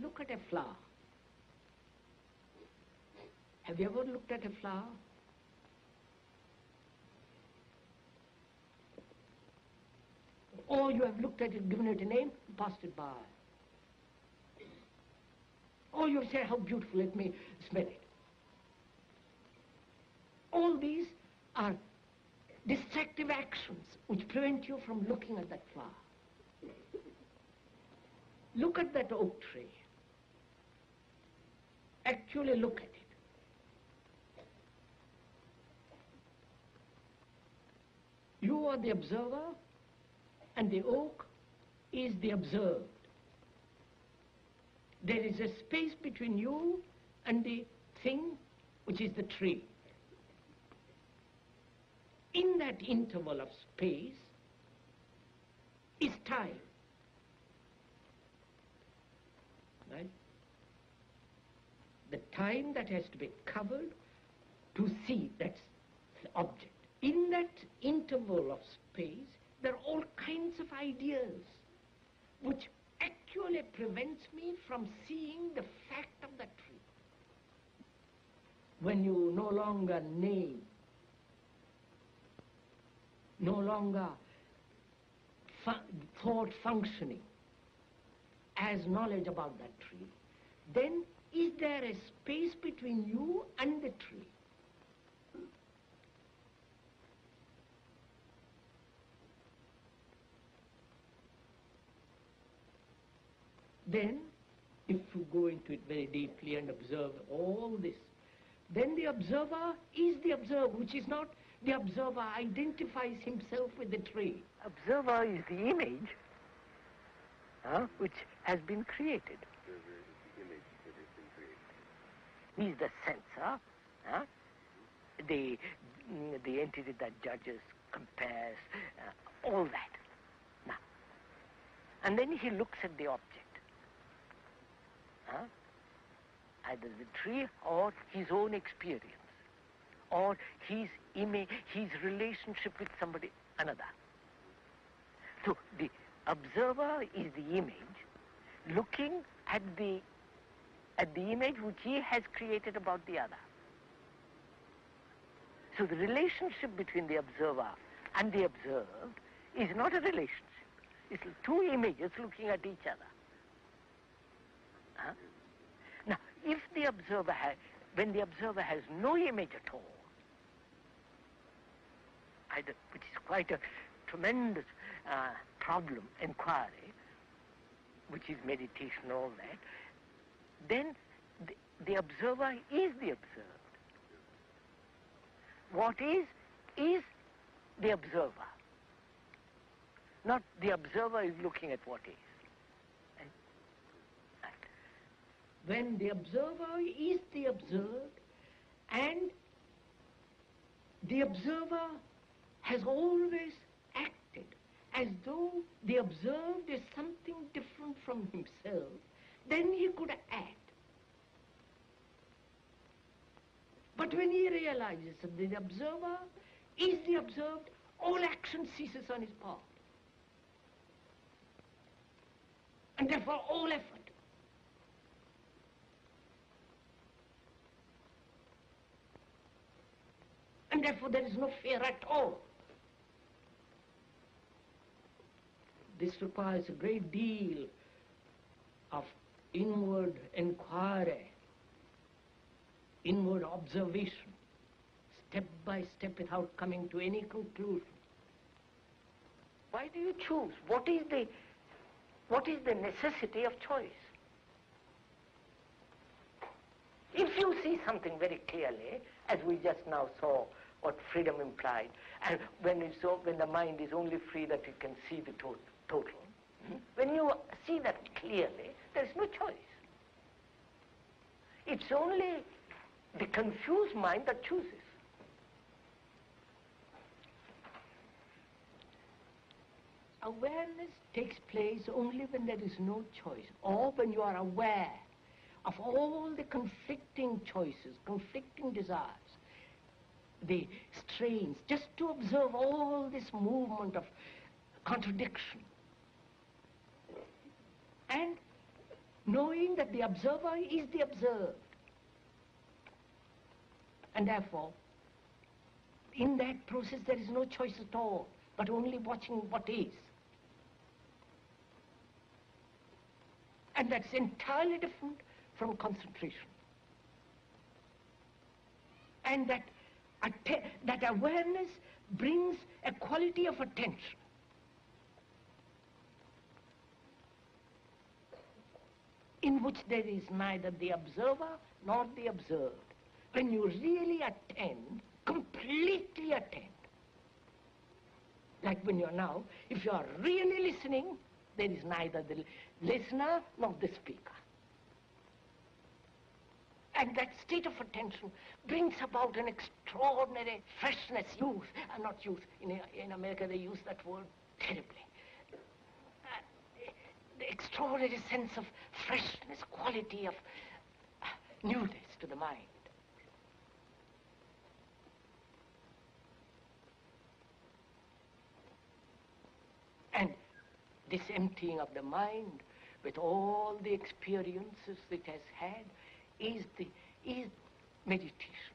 Look at a flower. Have you ever looked at a flower? Or you have looked at it, given it a name, passed it by. Or you say, how beautiful, let me smell it. All these are distractive actions which prevent you from looking at that flower. Look at that oak tree. Actually look at it. You are the observer, and the oak is the observed. There is a space between you and the thing which is the tree. In that interval of space is time. Right? The time that has to be covered to see that object. In that interval of space, there are all kinds of ideas which actually prevents me from seeing the fact of the tree. When you no longer name, no longer thought functioning as knowledge about that tree, then is there a space between you and the tree? Then, if you go into it very deeply and observe all this, then the observer is the observer, which is not the observer identifies himself with the tree. Observer is the image which has been created. He is the sensor, the entity that judges, compares, all that. Now, and then he looks at the object. Either the tree or his own experience, or his image, his relationship with somebody, another. So the observer is the image looking at the image which he has created about the other. So the relationship between the observer and the observed is not a relationship. It's two images looking at each other. Now, if the observer when the observer has no image at all, which is quite a tremendous problem, inquiry, which is meditation, all that, then the observer is the observed. What is the observer. Not the observer is looking at what is. When the observer is the observed, and the observer has always acted as though the observed is something different from himself, then he could act. But when he realizes that the observer is the observed, all action ceases on his part. And therefore all effort. And therefore there is no fear at all. This requires a great deal of inward inquiry, inward observation, step by step without coming to any conclusion. Why do you choose? What is the necessity of choice? If you see something very clearly, as we just now saw what freedom implied, and when the mind is only free that it can see the total, when you see that clearly, there is no choice. It's only the confused mind that chooses. Awareness takes place only when there is no choice, or when you are aware of all the conflicting choices, conflicting desires, the strains, just to observe all this movement of contradiction. And knowing that the observer is the observed. And therefore, in that process there is no choice at all, but only watching what is. And that's entirely different from concentration. And that awareness brings a quality of attention. In which there is neither the observer nor the observed. When you really attend, completely attend. Like when you're now, if you're really listening, there is neither the listener nor the speaker. And that state of attention brings about an extraordinary freshness, youth, not youth. In America they use that word terribly. The extraordinary sense of freshness, quality of newness to the mind. And this emptying of the mind with all the experiences it has had is meditation.